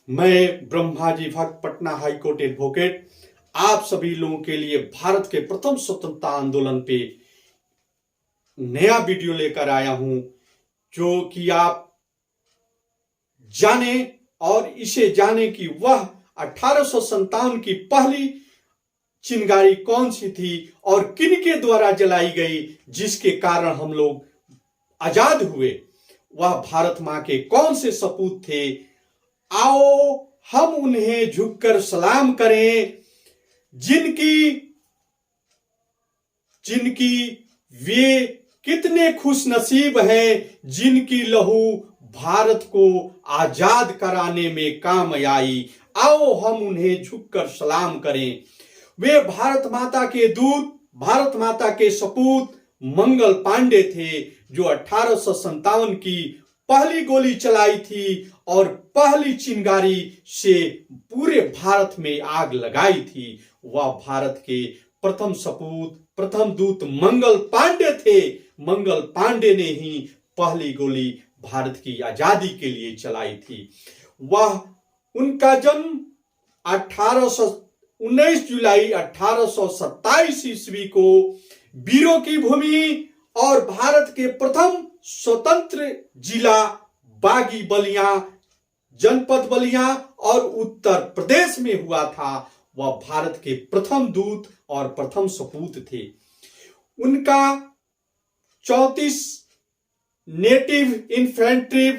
मैं ब्रह्माजी भक्त Patna high court advocate आप सभी लोगों के लिए भारत के प्रथम स्वतंत्रता आंदोलन पे नया वीडियो लेकर आया हूं, जो कि आप जाने और इसे जाने कि वह 1857 की पहली चिंगारी कौन सी थी और किन के द्वारा जलाई गई, जिसके कारण हम लोग आजाद हुए। वह भारत मां के कौन से सपूत थे। आओ हम उन्हें झुककर सलाम करें, जिनकी वे कितने खुश नसीब हैं, जिनकी लहू भारत को आजाद कराने में काम आई। आओ हम उन्हें झुककर सलाम करें। वे भारत माता के दूत, भारत माता के सपूत मंगल पांडे थे, जो 1857 की पहली गोली चलाई थी और पहली चिंगारी से पूरे भारत में आग लगाई थी। वह भारत के प्रथम सपूत, प्रथम दूत मंगल पांडे थे। मंगल पांडे ने ही पहली गोली भारत की आजादी के लिए चलाई थी। उनका जन्म 19 जुलाई 1827 ईस्वी को वीरों की भूमि और भारत के प्रथम स्वतंत्र जिला बागी बलिया, जनपद बलिया और उत्तर प्रदेश में हुआ था। वह भारत के प्रथम दूत और प्रथम सपूत थे। उनका 34 नेटिव इन्फेंट्री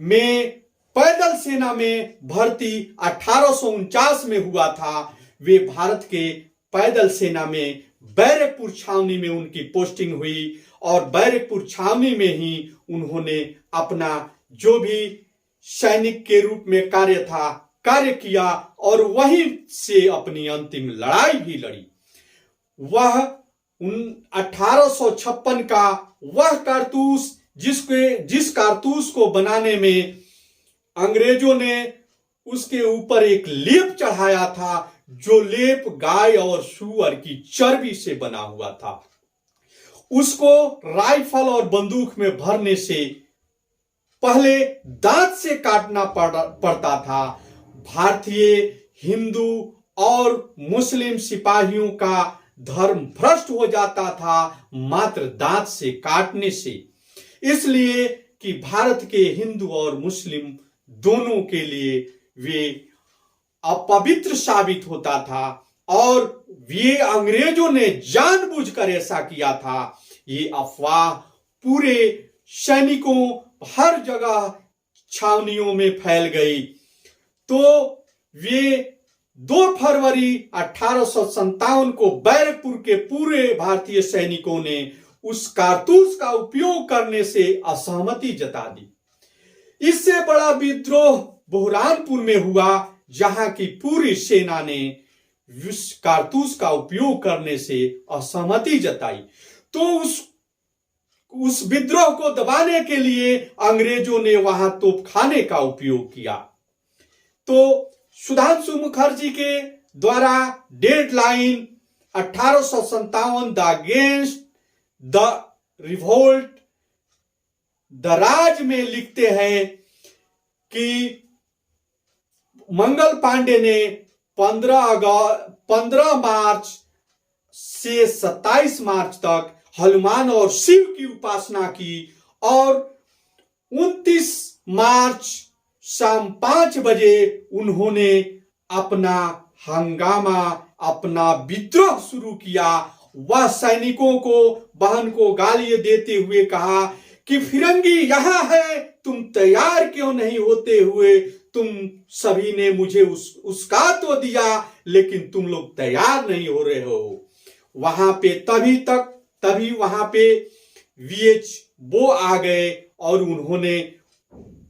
में पैदल सेना में भर्ती 1849 में हुआ था। वे भारत के पैदल सेना में बैरकपुर छावनी में उनकी पोस्टिंग हुई और बैरकपुर छावनी में ही उन्होंने अपना जो भी सैनिक के रूप में कार्य किया और वहीं से अपनी अंतिम लड़ाई भी लड़ी। वह 1856 का वह कारतूस जिस कारतूस को बनाने में अंग्रेजों ने उसके ऊपर एक लेप चढ़ाया था, जो लेप गाय और सूअर की चर्बी से बना हुआ था। उसको राइफल और बंदूक में भरने से पहले दांत से काटना पड़ता था। भारतीय हिंदू और मुस्लिम सिपाहियों का धर्म भ्रष्ट हो जाता था मात्र दांत से काटने से, इसलिए कि भारत के हिंदू और मुस्लिम दोनों के लिए वे अपवित्र साबित होता था और ये अंग्रेजों ने जानबूझकर ऐसा किया था। ये अफवाह पूरे सैनिकों हर जगह छावनियों में फैल गई। तो वे 2 फरवरी 1857 को बैरकपुर के पूरे भारतीय सैनिकों ने उस कारतूस का उपयोग करने से असहमति जता दी। इससे बड़ा विद्रोह बुरहानपुर में हुआ, जहां की पूरी सेना ने उस कारतूस का उपयोग करने से असहमति जताई। तो उस विद्रोह को दबाने के लिए अंग्रेजों ने वहां तोपखाने का उपयोग किया। तो सुधांशु मुखर्जी के द्वारा deadline 1857 the against the revolt the Raj में लिखते हैं कि मंगल पांडे ने 15 मार्च से 27 मार्च तक हनुमान और शिव की उपासना की और 29 मार्च शाम 5 बजे उन्होंने अपना हंगामा, अपना विद्रोह शुरू किया। वह सैनिकों को, बहन को गालियां देते हुए कहा कि फिरंगी यहां है, तुम तैयार क्यों नहीं होते हुए? तुम सभी ने मुझे उसका तो दिया, लेकिन तुम लोग तैयार नहीं हो रहे हो। वहां पे तभी वहां पे वीएच बो आ गए और उन्होंने,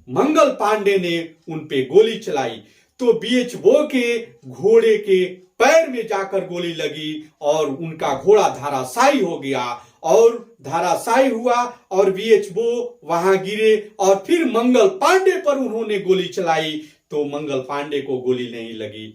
मंगल पांडे ने उन पे गोली चलाई। तो वीएच बो के घोड़े के पैर में जाकर गोली लगी और उनका घोड़ा धराशायी हो गया और धराशायी हुआ और वीएच बो वहां गिरे और फिर मंगल पांडे पर उन्होंने गोली चलाई तो मंगल पांडे को गोली नहीं लगी।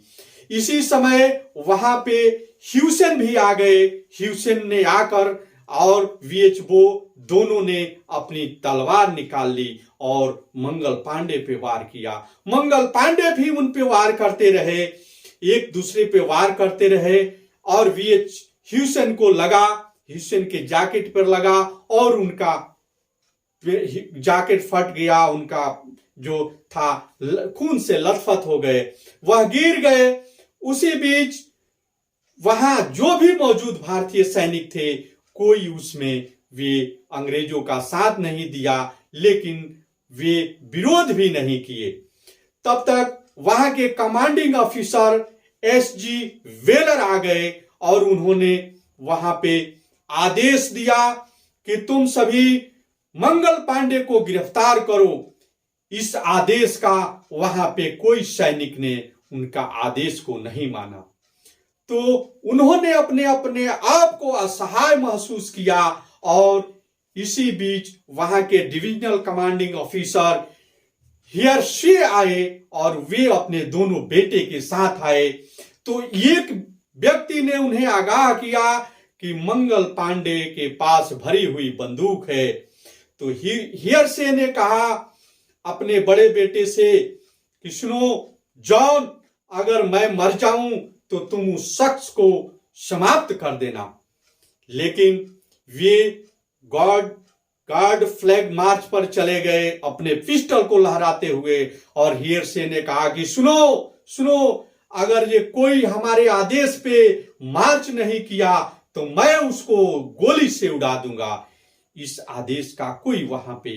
इसी समय वहां पे ह्यूसेन भी आ गए। ह्यूसेन ने आकर और वीएच बो दोनों ने अपनी तलवार निकाल ली और मंगल पांडे पे वार किया। मंगल पांडे भी उन पे वार करते रहे, एक दूसरे पे वार करते रहे और वीएच ह्यूसन को लगा, ह्यूसन के जैकेट पर लगा और उनका जैकेट फट गया, उनका जो था खून से लथपथ हो गए, वह गिर गए। उसी बीच वहां जो भी मौजूद भारतीय सैनिक थे, कोई उसमें वे अंग्रेजों का साथ नहीं दिया, लेकिन वे विरोध भी नहीं किए। तब तक वहां के कमांडिंग ऑफिसर एसजी वेलर आ गए और उन्होंने वहां पे आदेश दिया कि तुम सभी मंगल पांडे को गिरफ्तार करो। इस आदेश का वहां पे कोई सैनिक ने उनका आदेश को नहीं माना, तो उन्होंने अपने अपने आप को असहाय महसूस किया। और इसी बीच वहां के डिविजनल कमांडिंग ऑफिसर हियर्शे आए और वे अपने दोनों बेटे के साथ आए। तो एक व्यक्ति ने उन्हें आगाह किया कि मंगल पांडे के पास भरी हुई बंदूक है। तो हियर्शे ने कहा अपने बड़े बेटे से कि सुनो जॉन, अगर मैं मर जाऊं तो तुम उस शख्स को समाप्त कर देना। लेकिन वे गार्ड फ्लैग मार्च पर चले गए अपने पिस्टल को लहराते हुए, और हियर्शे ने कहा कि सुनो, अगर ये कोई हमारे आदेश पे मार्च नहीं किया तो मैं उसको गोली से उड़ा दूंगा। इस आदेश का कोई वहां पे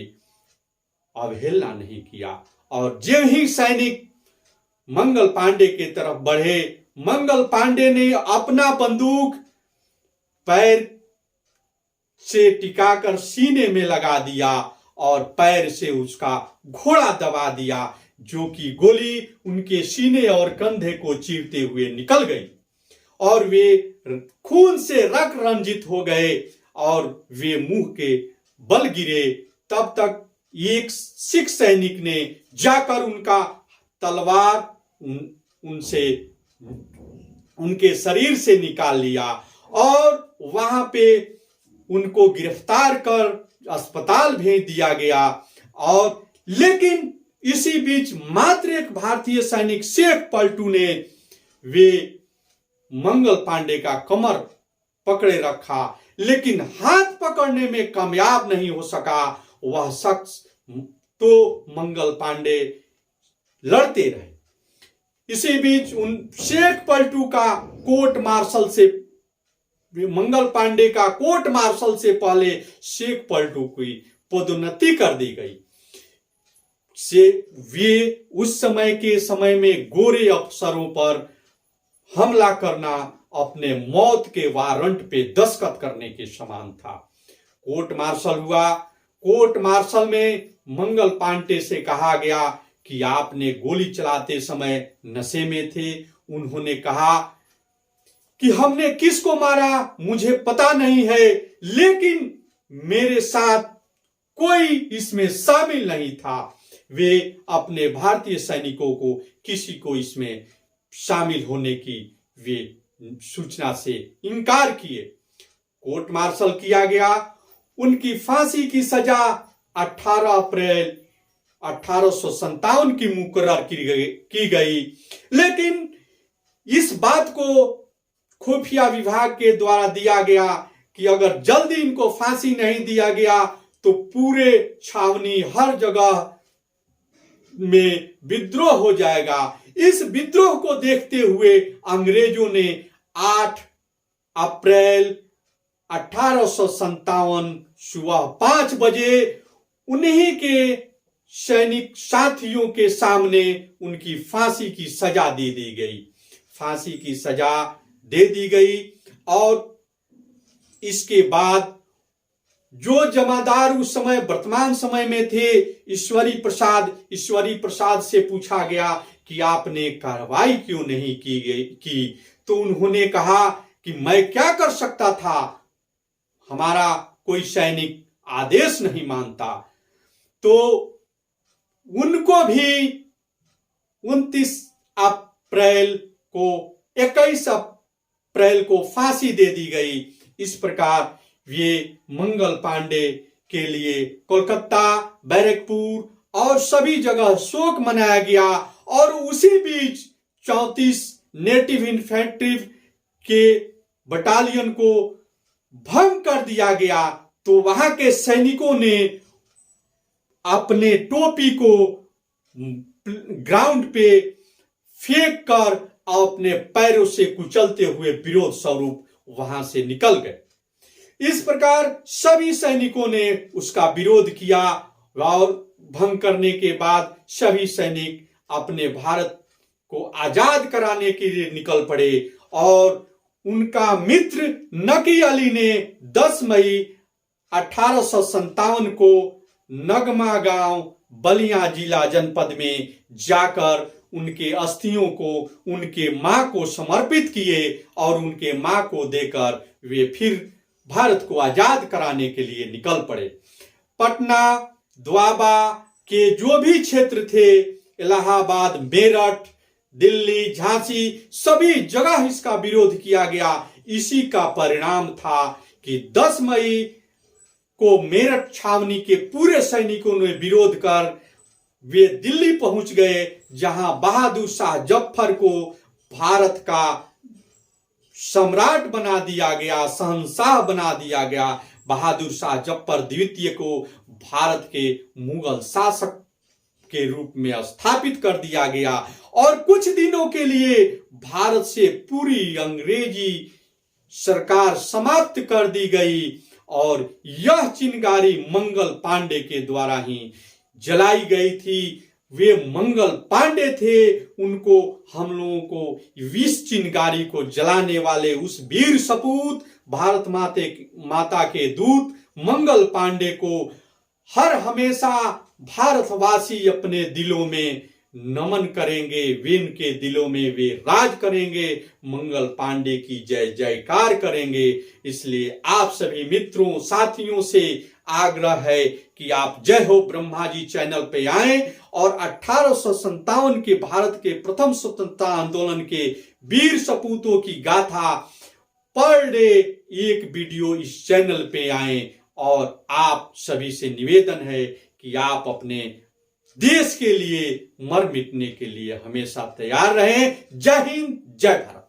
अवहेलना नहीं किया, और जो ही सैनिक मंगल पांडे की तरफ बढ़े, मंगल पांडे ने अपना बंदूक पैर से टिकाकर सीने में लगा दिया और पैर से उसका घोड़ा दबा दिया, जो कि गोली उनके सीने और कंधे को चीरते हुए निकल गई और वे खून से रक्त रंजित हो गए और वे मुंह के बल गिरे। तब तक एक सिख सैनिक ने जाकर उनका तलवार उनसे उनके शरीर से निकाल लिया और वहां पे उनको गिरफ्तार कर अस्पताल भेज दिया गया। और लेकिन इसी बीच मात्र एक भारतीय सैनिक शेख पलटू ने वे मंगल पांडे का कमर पकड़े रखा, लेकिन हाथ पकड़ने में कामयाब नहीं हो सका। वह शख्स तो मंगल पांडे लड़ते रहे। इसी बीच उन शेख पलटू का कोर्ट मार्शल से, मंगल पांडे का कोर्ट मार्शल से पहले शेख पलटू की पदोन्नति कर दी गई। से वे उस समय में गोरे अफसरों पर हमला करना अपने मौत के वारंट पे दस्तखत करने के समान था। कोर्ट मार्शल हुआ। कोर्ट मार्शल में मंगल पांडे से कहा गया कि आपने गोली चलाते समय नशे में थे। उन्होंने कहा कि हमने किसको मारा मुझे पता नहीं है, लेकिन मेरे साथ कोई इसमें शामिल नहीं था। वे अपने भारतीय सैनिकों को किसी को इसमें शामिल होने की वे सूचना से इनकार किए। कोर्ट मार्शल किया गया। उनकी फांसी की सजा 18 अप्रैल 1857 की मुकर्रर की गई। लेकिन इस बात को खुफिया विभाग के द्वारा दिया गया कि अगर जल्दी इनको फांसी नहीं दिया गया तो पूरे छावनी हर जगह में विद्रोह हो जाएगा। इस विद्रोह को देखते हुए अंग्रेजों ने 8 अप्रैल 1857 सुबह 5 बजे उन्हीं के सैनिक साथियों के सामने उनकी फांसी की सजा दे दी गई। फांसी की सजा दे दी गई और इसके बाद जो जमादार उस समय वर्तमान समय में थे ईश्वरी प्रसाद से पूछा गया कि आपने कार्रवाई क्यों नहीं की, तो उन्होंने कहा कि मैं क्या कर सकता था, हमारा कोई सैनिक आदेश नहीं मानता। तो उनको भी 29 अप्रैल को 21 अप्रैल को फांसी दे दी गई। इस प्रकार वे मंगल पांडे के लिए कोलकाता, बैरकपुर और सभी जगह शोक मनाया गया। और उसी बीच 34 नेटिव इन्फेंट्री के बटालियन को भंग कर दिया गया। तो वहां के सैनिकों ने अपने टोपी को ग्राउंड पे फेंक कर अपने पैरों से कुचलते हुए विरोध स्वरूप वहां से निकल गए। इस प्रकार सभी सैनिकों ने उसका विरोध किया और भंग करने के बाद सभी सैनिक अपने भारत को आजाद कराने के लिए निकल पड़े। और उनका मित्र नकी अली ने 10 मई 1857 को नगमा गांव बलिया जिला जनपद में जाकर उनके अस्थियों को उनके मां को समर्पित किए और उनके मां को देकर वे फिर भारत को आजाद कराने के लिए निकल पड़े। पटना द्वाबा के जो भी क्षेत्र थे, इलाहाबाद, मेरठ, दिल्ली, झांसी, सभी जगह इसका विरोध किया गया। इसी का परिणाम था कि 10 मई को मेरठ छावनी के पूरे सैनिकों ने विरोध कर वे दिल्ली पहुंच गए, जहां बहादुर शाह जफर को भारत का सम्राट बना दिया गया, शहंशाह बना दिया गया। बहादुर शाह जफर द्वितीय को भारत के मुगल शासक के रूप में स्थापित कर दिया गया और कुछ दिनों के लिए भारत से पूरी अंग्रेजी सरकार समाप्त कर दी गई। और यह चिनगारी मंगल पांडे के द्वारा ही जलाई गई थी। वे मंगल पांडे थे, उनको हम लोगों को विष चिनगारी को जलाने वाले उस वीर सपूत भारत माता के दूत मंगल पांडे को हर हमेशा भारतवासी अपने दिलों में नमन करेंगे, वे इनके दिलों में वे राज करेंगे, मंगल पांडे की जय जयकार करेंगे। इसलिए आप सभी मित्रों साथियों से आग्रह है कि आप जय हो ब्रह्मा जी चैनल पे आएं और 1857 के भारत के प्रथम स्वतंत्रता आंदोलन के वीर सपूतों की गाथा पर डे एक वीडियो इस चैनल पे आएं। और आप सभी से निवेदन है कि आप अपने देश के लिए मर मिटने के लिए हमेशा तैयार रहें। जय हिंद, जय भारत।